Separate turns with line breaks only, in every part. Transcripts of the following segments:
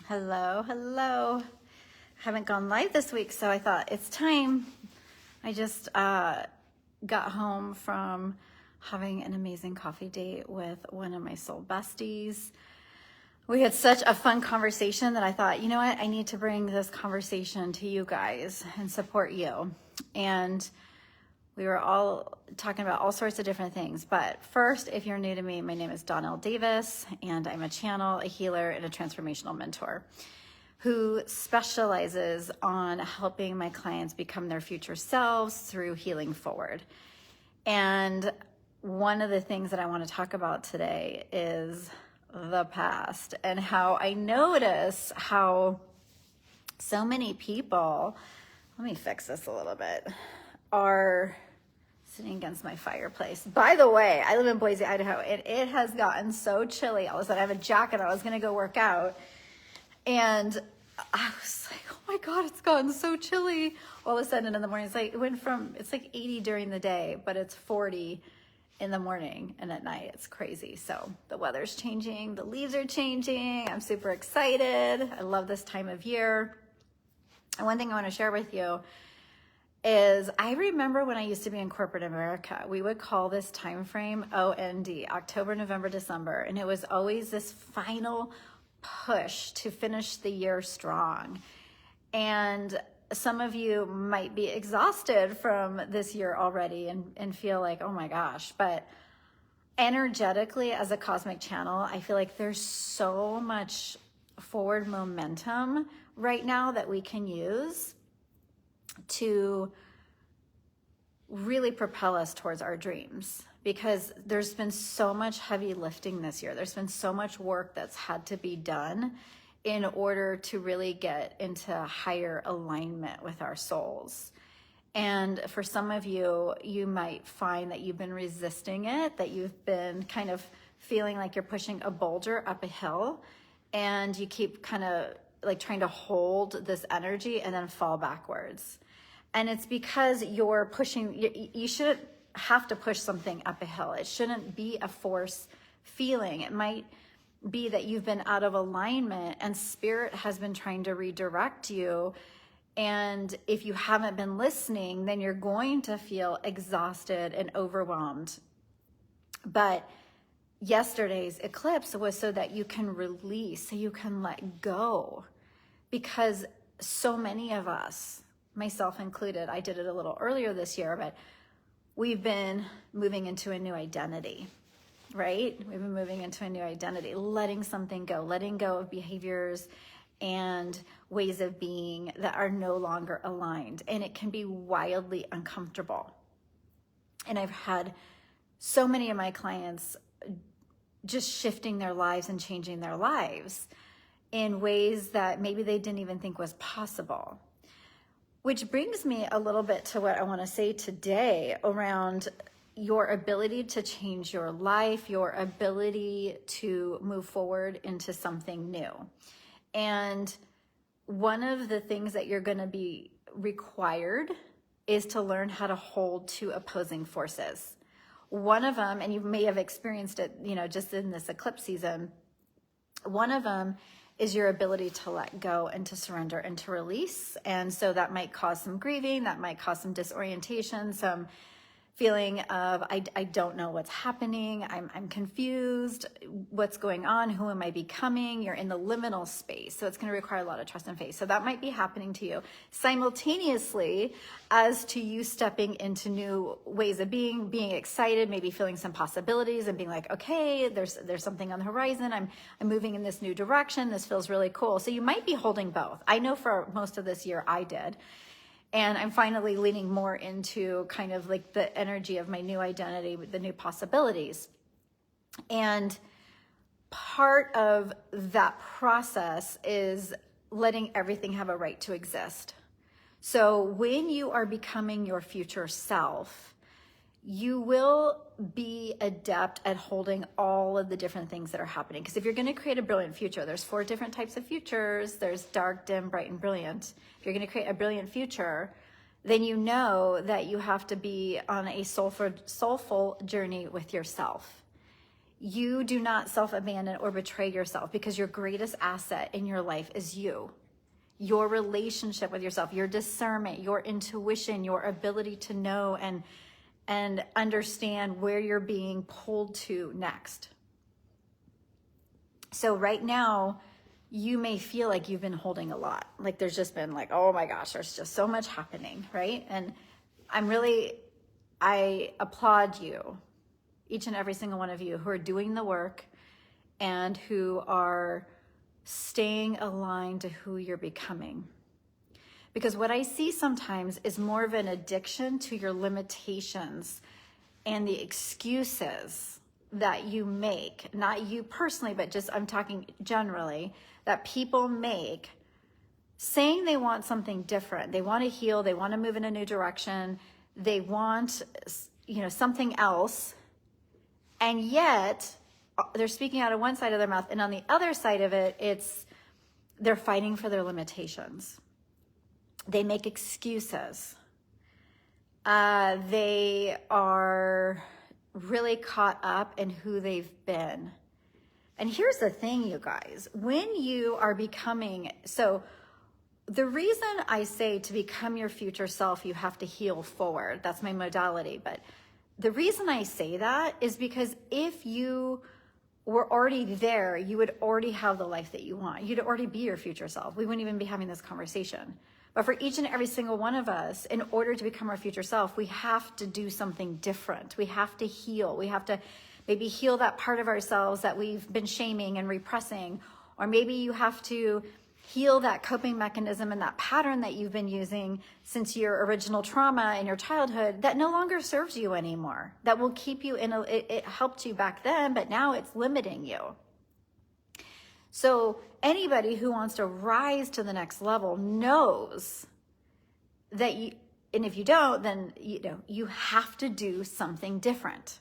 Hello. Haven't gone live this week, so I thought it's time. I just got home from having an amazing coffee date with one of my soul besties. We had such a fun conversation that I thought, you know what, I need to bring this conversation to you guys and support you. And we were all talking about all sorts of different things. But first, if you're new to me, my name is Donnell Davis, and I'm a channel, a healer, and a transformational mentor who specializes on helping my clients become their future selves through healing forward. And one of the things that I want to talk about today is the past and how I notice how so many people, let me fix this a little bit, are sitting against my fireplace. By the way, I live in Boise, Idaho, and it has gotten so chilly. All of a sudden, I have a jacket. I was going to go work out, and I was like, oh my God, it's gotten so chilly. All of a sudden in the morning, it's like 80 during the day, but it's 40 in the morning, and at night it's crazy. So the weather's changing, the leaves are changing. I'm super excited. I love this time of year. And one thing I want to share with you is I remember when I used to be in corporate America, we would call this time frame OND, October, November, December, and it was always this final push to finish the year strong. And some of you might be exhausted from this year already and feel like, oh my gosh, but energetically as a cosmic channel, I feel like there's so much forward momentum right now that we can use to really propel us towards our dreams, because there's been so much heavy lifting this year. There's been so much work that's had to be done in order to really get into higher alignment with our souls. And for some of you, you might find that you've been resisting it, that you've been kind of feeling like you're pushing a boulder up a hill, and you keep kind of like trying to hold this energy and then fall backwards. And it's because you're pushing, you shouldn't have to push something up a hill. It shouldn't be a force feeling. It might be that you've been out of alignment and spirit has been trying to redirect you. And if you haven't been listening, then you're going to feel exhausted and overwhelmed. But yesterday's eclipse was so that you can release, so you can let go. Because so many of us, myself included, I did it a little earlier this year, but we've been moving into a new identity, right? We've been moving into a new identity, letting something go, letting go of behaviors and ways of being that are no longer aligned. And it can be wildly uncomfortable. And I've had so many of my clients just shifting their lives and changing their lives in ways that maybe they didn't even think was possible. Which brings me a little bit to what I want to say today around your ability to change your life, your ability to move forward into something new. And one of the things that you're going to be required is to learn how to hold two opposing forces. One of them, and you may have experienced it, just in this eclipse season, one of them is your ability to let go and to surrender and to release. And so that might cause some grieving, that might cause some disorientation, some feeling of, I don't know what's happening, I'm confused, what's going on, who am I becoming? You're in the liminal space, so it's going to require a lot of trust and faith. So that might be happening to you simultaneously as to you stepping into new ways of being excited, maybe feeling some possibilities and being like, okay, there's something on the horizon, I'm moving in this new direction, this feels really cool. So you might be holding both. I know for most of this year I did. And I'm finally leaning more into kind of like the energy of my new identity, the new possibilities. And part of that process is letting everything have a right to exist. So when you are becoming your future self, you will be adept at holding all of the different things that are happening. Because if you're going to create a brilliant future, there's 4 different types of futures. There's dark, dim, bright, and brilliant. If you're going to create a brilliant future, then you know that you have to be on a soulful journey with yourself. You do not self-abandon or betray yourself, because your greatest asset in your life is you. Your relationship with yourself, your discernment, your intuition, your ability to know and understand where you're being pulled to next. So right now, you may feel like you've been holding a lot. Like there's just been like, oh my gosh, there's just so much happening, right? And I applaud you, each and every single one of you who are doing the work and who are staying aligned to who you're becoming. Because what I see sometimes is more of an addiction to your limitations and the excuses that you make, not you personally, but just I'm talking generally, that people make, saying they want something different. They want to heal, they want to move in a new direction, they want, something else, and yet they're speaking out of one side of their mouth, and on the other side of it, they're fighting for their limitations. They make excuses. They are really caught up in who they've been. And here's the thing, you guys, when you are becoming, so the reason I say to become your future self, you have to heal forward. That's my modality. But the reason I say that is because if you were already there, you would already have the life that you want. You'd already be your future self. We wouldn't even be having this conversation. But for each and every single one of us, in order to become our future self, we have to do something different. We have to heal. We have to maybe heal that part of ourselves that we've been shaming and repressing. Or maybe you have to heal that coping mechanism and that pattern that you've been using since your original trauma in your childhood that no longer serves you anymore. That will keep you it helped you back then, but now it's limiting you. So anybody who wants to rise to the next level knows that and if you don't, then you have to do something different.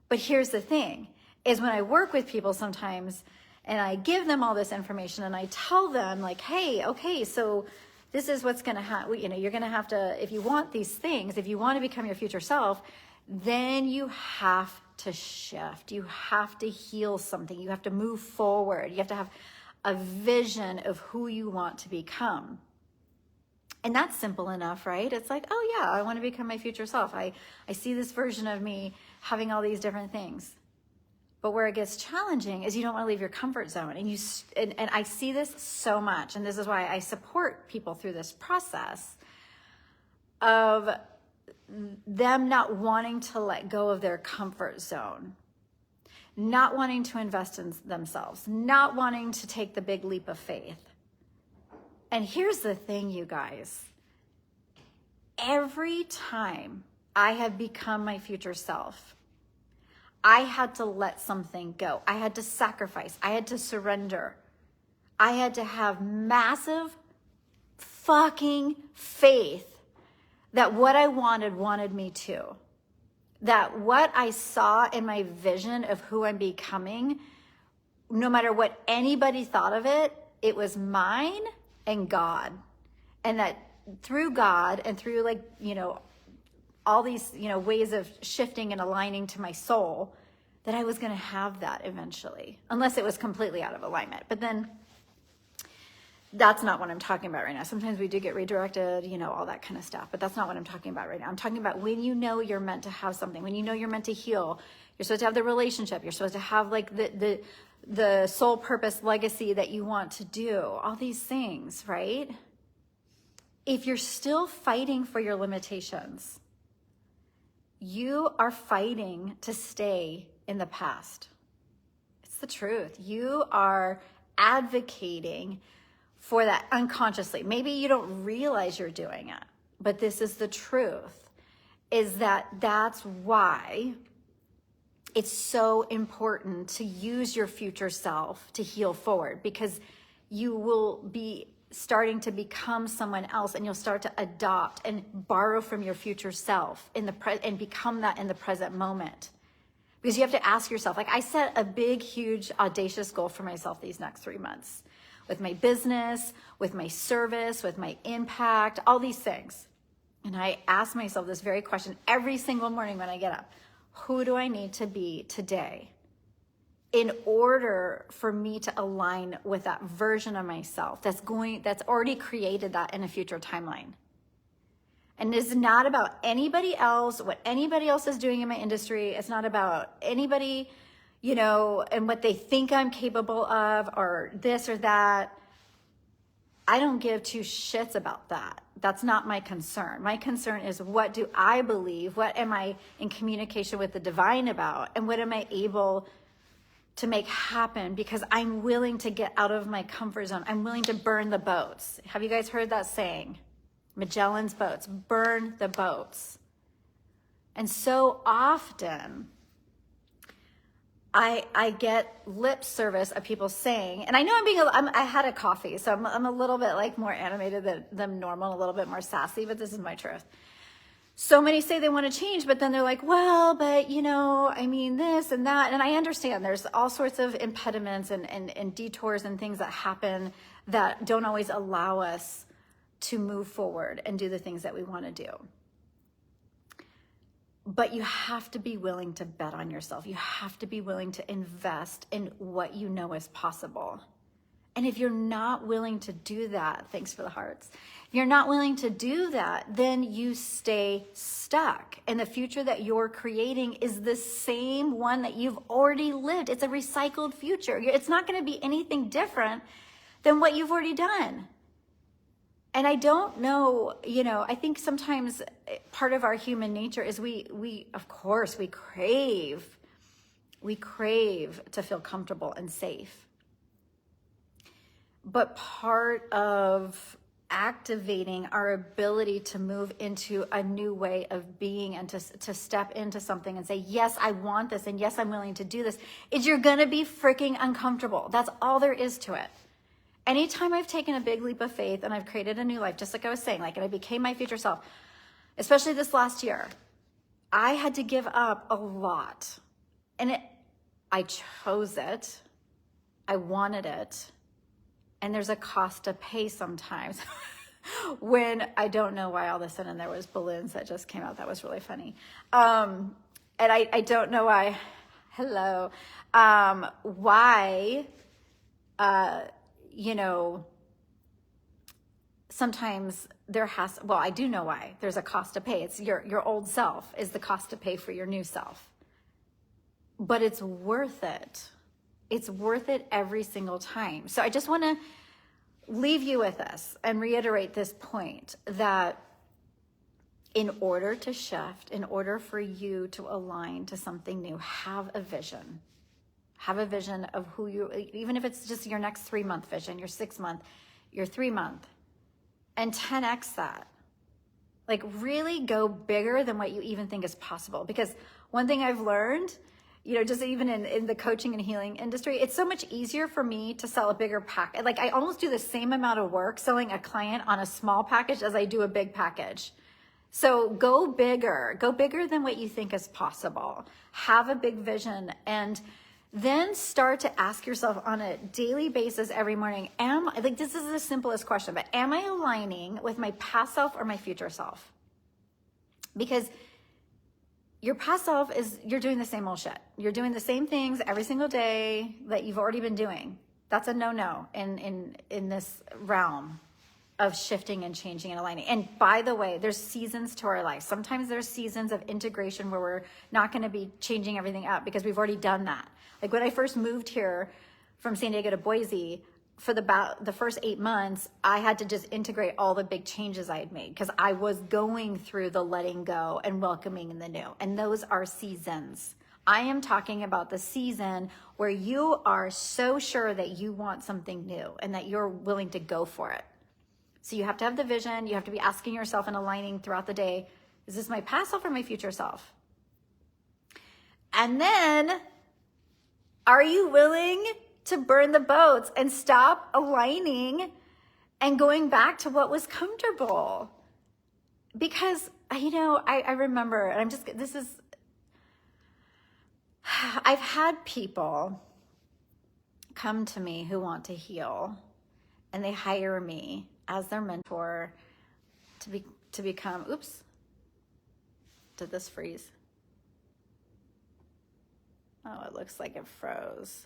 But here's the thing, is when I work with people sometimes and I give them all this information and I tell them like, hey, okay, so this is what's going to happen. You're going to have to, if you want these things, if you want to become your future self, then you have to shift. You have to heal something. You have to move forward. You have to have a vision of who you want to become. And that's simple enough, right? It's like, oh yeah, I want to become my future self. I see this version of me having all these different things. But where it gets challenging is you don't want to leave your comfort zone. And I see this so much. And this is why I support people through this process of them not wanting to let go of their comfort zone, not wanting to invest in themselves, not wanting to take the big leap of faith. And here's the thing, you guys. Every time I have become my future self, I had to let something go. I had to sacrifice. I had to surrender. I had to have massive fucking faith that what I wanted me to. That what I saw in my vision of who I'm becoming, no matter what anybody thought of it, it was mine and God. And that through God and through all these, ways of shifting and aligning to my soul, that I was going to have that eventually, unless it was completely out of alignment. But then that's not what I'm talking about right now. Sometimes we do get redirected, all that kind of stuff, but that's not what I'm talking about right now. I'm talking about when you know you're meant to have something, when you know you're meant to heal, you're supposed to have the relationship, you're supposed to have the soul purpose legacy that you want to do, all these things, right? If you're still fighting for your limitations, you are fighting to stay in the past. It's the truth. You are advocating for that unconsciously. Maybe you don't realize you're doing it, but this is the truth, is that's why it's so important to use your future self to heal forward, because you will be starting to become someone else, and you'll start to adopt and borrow from your future self and become that in the present moment. Because you have to ask yourself, I set a big, huge, audacious goal for myself these next 3 months with my business, with my service, with my impact, all these things. And I ask myself this very question every single morning when I get up. Who do I need to be today in order for me to align with that version of myself that's already created that in a future timeline. And it's not about anybody else, what anybody else is doing in my industry. It's not about anybody, and what they think I'm capable of, or this or that. I don't give two shits about that. That's not my concern. My concern is, what do I believe? What am I in communication with the divine about? And what am I able to make happen? Because I'm willing to get out of my comfort zone. I'm willing to burn the boats. Have you guys heard that saying? Magellan's boats, burn the boats. And so often I get lip service of people saying, and I know I had a coffee, so I'm a little bit like more animated than normal, a little bit more sassy, but this is my truth. So many say they want to change, but then they're like, well, but this and that. And I understand there's all sorts of impediments and detours and things that happen that don't always allow us to move forward and do the things that we want to do. But you have to be willing to bet on yourself. You have to be willing to invest in what you know is possible. And if you're not willing to do that, thanks for the hearts. If you're not willing to do that, then you stay stuck. And the future that you're creating is the same one that you've already lived. It's a recycled future. It's not going to be anything different than what you've already done. And I don't know, I think sometimes part of our human nature is we of course, we crave to feel comfortable and safe. But part of activating our ability to move into a new way of being and to step into something and say, yes, I want this, and yes, I'm willing to do this, is you're gonna be freaking uncomfortable. That's all there is to it. Anytime I've taken a big leap of faith and I've created a new life, just like I was saying, and I became my future self, especially this last year, I had to give up a lot. And I chose it. I wanted it. And there's a cost to pay sometimes when I don't know why all of a sudden there was balloons that just came out. That was really funny. And I don't know why, why, sometimes I do know why there's a cost to pay. It's your old self is the cost to pay for your new self. But it's worth it. It's worth it every single time. So I just want to leave you with this and reiterate this point that in order to shift, in order for you to align to something new, have a vision. Have a vision of who you, even if it's just your next 3-month vision, your 6-month, your 3-month, and 10x that. Like really go bigger than what you even think is possible. Because one thing I've learned, just even in the coaching and healing industry, it's so much easier for me to sell a bigger package. Like I almost do the same amount of work selling a client on a small package as I do a big package. So go bigger than what you think is possible. Have a big vision, and then start to ask yourself on a daily basis every morning, this is the simplest question, but am I aligning with my past self or my future self? Because your past self you're doing the same old shit. You're doing the same things every single day that you've already been doing. That's a no-no in this realm of shifting and changing and aligning. And by the way, there's seasons to our life. Sometimes there's seasons of integration where we're not going to be changing everything up because we've already done that. Like when I first moved here from San Diego to Boise, for the first 8 months, I had to just integrate all the big changes I had made because I was going through the letting go and welcoming the new. And those are seasons. I am talking about the season where you are so sure that you want something new and that you're willing to go for it. So you have to have the vision. You have to be asking yourself and aligning throughout the day, is this my past self or my future self? And then, are you willing to burn the boats and stop aligning and going back to what was comfortable? Because, I remember, and I've had people come to me who want to heal, and they hire me as their mentor to become, oops, did this freeze? Oh, it looks like it froze.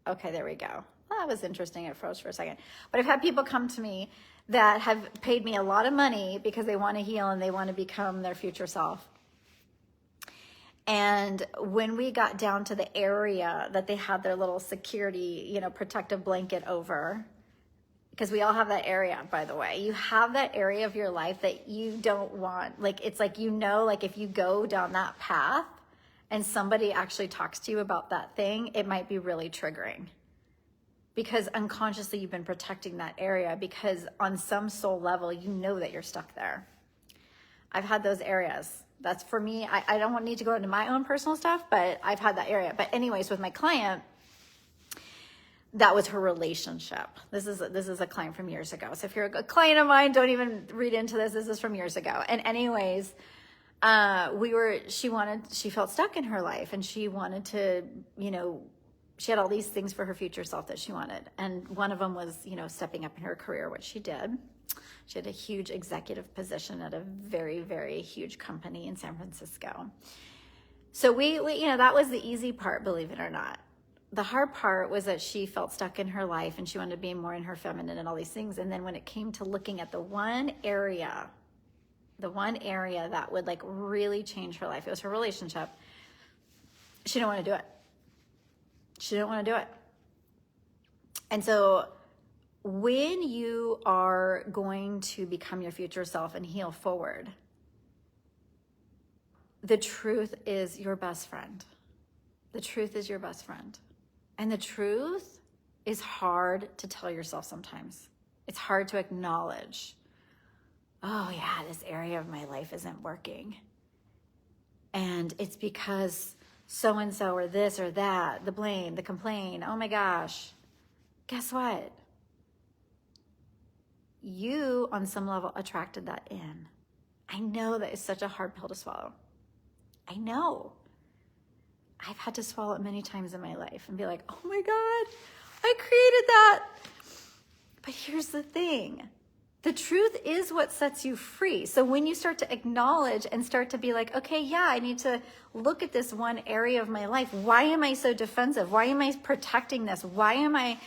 Okay, there we go. Well, that was interesting. It froze for a second. But I've had people come to me that have paid me a lot of money because they want to heal and they want to become their future self. And when we got down to the area that they had their little security, protective blanket over, because we all have that area, by the way. You have that area of your life that you don't want. Like, it's like, like if you go down that path and somebody actually talks to you about that thing, it might be really triggering. Because unconsciously you've been protecting that area because on some soul level, you know that you're stuck there. I've had those areas. That's for me. I don't need to go into my own personal stuff, but I've had that area. But anyways, with my client, that was her relationship. This is a client from years ago. So if you're a client of mine, don't even read into this. This is from years ago. And anyways, she felt stuck in her life and she wanted to, she had all these things for her future self that she wanted. And one of them was, stepping up in her career, which she did. She had a huge executive position at a very, very huge company in San Francisco. So we that was the easy part, believe it or not. The hard part was that she felt stuck in her life and she wanted to be more in her feminine and all these things. And then when it came to looking at the one area that would like really change her life, it was her relationship. She didn't want to do it. She didn't want to do it. And so when you are going to become your future self and heal forward, the truth is your best friend. The truth is your best friend. And the truth is hard to tell yourself sometimes. It's hard to acknowledge. Oh yeah, this area of my life isn't working. And it's because so-and-so or this or that, the blame, the complaint, oh my gosh. Guess what? You, on some level, attracted that in. I know that is such a hard pill to swallow. I know. I've had to swallow it many times in my life and be like, oh my God, I created that. But here's the thing. The truth is what sets you free. So when you start to acknowledge and start to be like, okay, yeah, I need to look at this one area of my life. Why am I so defensive? Why am I protecting this? Why am I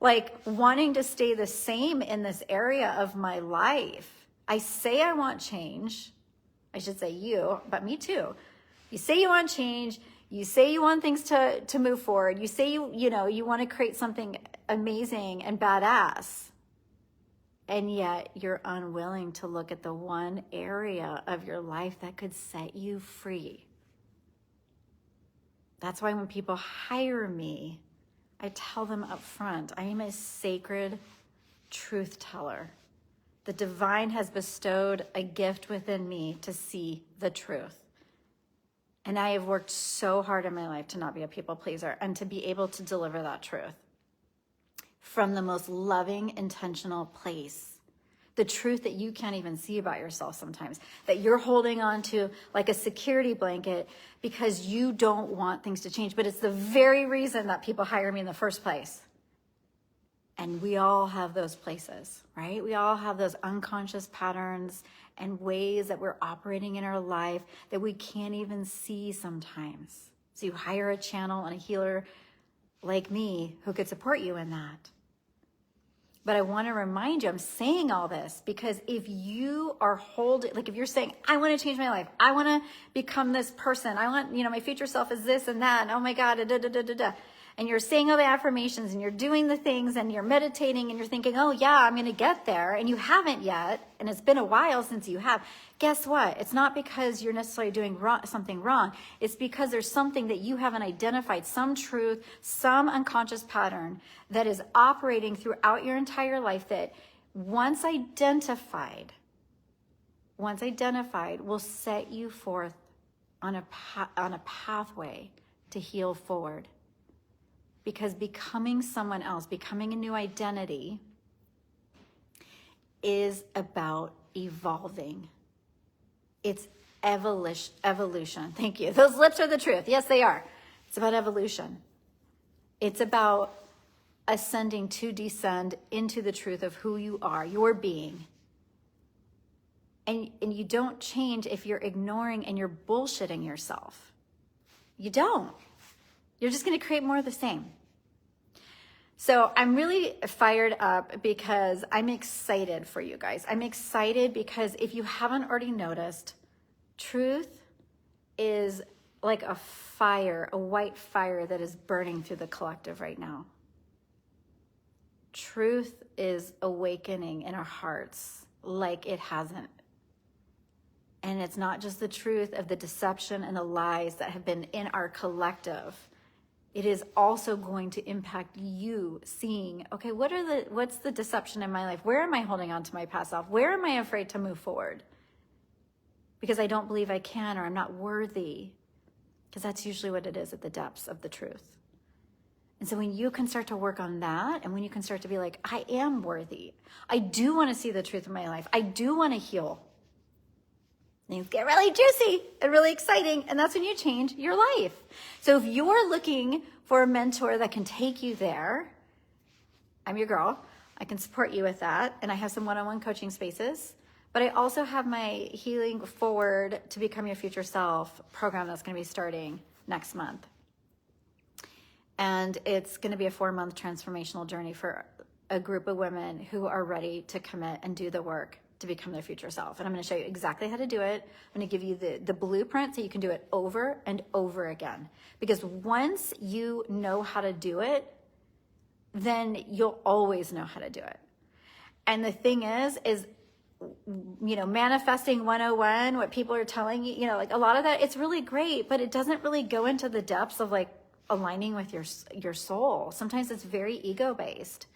like wanting to stay the same in this area of my life? I say I want change. I should say you, but me too. You say you want change. You say you want things to move forward. You say you want to create something amazing and badass. And yet you're unwilling to look at the one area of your life that could set you free. That's why when people hire me, I tell them up front, I am a sacred truth teller. The divine has bestowed a gift within me to see the truth. And I have worked so hard in my life to not be a people pleaser and to be able to deliver that truth from the most loving, intentional place. The truth that you can't even see about yourself sometimes, that you're holding on to like a security blanket because you don't want things to change. But it's the very reason that people hire me in the first place. And we all have those places, right? We all have those unconscious patterns and ways that we're operating in our life that we can't even see sometimes. So you hire a channel and a healer like me who could support you in that. But I want to remind you, I'm saying all this because if you are holding, like if you're saying, I want to change my life, I want to become this person, I want, my future self is this and that, and oh my God, and you're saying all the affirmations and you're doing the things and you're meditating and you're thinking, oh yeah, I'm going to get there, and you haven't yet, and it's been a while since you have, guess what? It's not because you're necessarily doing something wrong. It's because there's something that you haven't identified, some truth, some unconscious pattern that is operating throughout your entire life that once identified will set you forth on a pathway to heal forward. Because becoming someone else, becoming a new identity is about evolving. It's evolution. Thank you. Those lips are the truth. Yes, they are. It's about evolution. It's about ascending to descend into the truth of who you are, your being. And you don't change if you're ignoring and you're bullshitting yourself. You don't. You're just going to create more of the same. So I'm really fired up because I'm excited for you guys. I'm excited because if you haven't already noticed, truth is like a fire, a white fire that is burning through the collective right now. Truth is awakening in our hearts like it hasn't. And it's not just the truth of the deception and the lies that have been in our collective. It is also going to impact you seeing, okay, what's the deception in my life? Where am I holding on to my past self? Where am I afraid to move forward? Because I don't believe I can, or I'm not worthy. Because that's usually what it is at the depths of the truth. And so when you can start to work on that, and when you can start to be like, I am worthy. I do want to see the truth in my life. I do want to heal. Things get really juicy and really exciting, and that's when you change your life. So if you're looking for a mentor that can take you there, I'm your girl. I can support you with that, and I have some one-on-one coaching spaces, but I also have my Healing Forward to Become Your Future Self program that's going to be starting next month. And it's going to be a 4-month transformational journey for a group of women who are ready to commit and do the work to become their future self. And I'm going to show you exactly how to do it. I'm going to give you the blueprint so you can do it over and over again. Because once you know how to do it, then you'll always know how to do it. And the thing is, manifesting 101, what people are telling you, like a lot of that, it's really great, but it doesn't really go into the depths of like aligning with your soul. Sometimes it's very ego-based.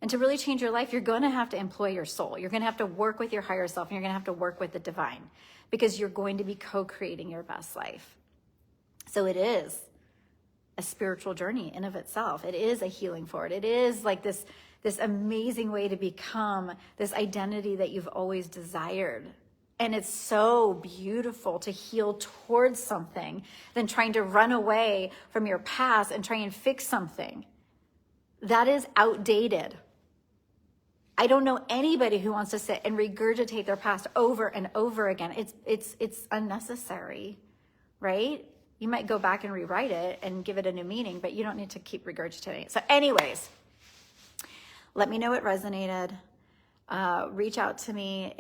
And to really change your life, you're going to have to employ your soul. You're going to have to work with your higher self, and you're going to have to work with the divine, because you're going to be co-creating your best life. So it is a spiritual journey in of itself. It is a healing forward. It is like this amazing way to become this identity that you've always desired. And it's so beautiful to heal towards something than trying to run away from your past and try and fix something. That is outdated. I don't know anybody who wants to sit and regurgitate their past over and over again. It's unnecessary, right? You might go back and rewrite it and give it a new meaning, but you don't need to keep regurgitating it. So anyways, let me know what resonated. Reach out to me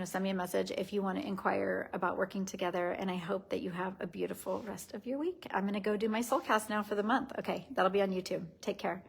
send me a message if you want to inquire about working together. And I hope that you have a beautiful rest of your week. I'm going to go do my soul cast now for the month. Okay, that'll be on YouTube. Take care.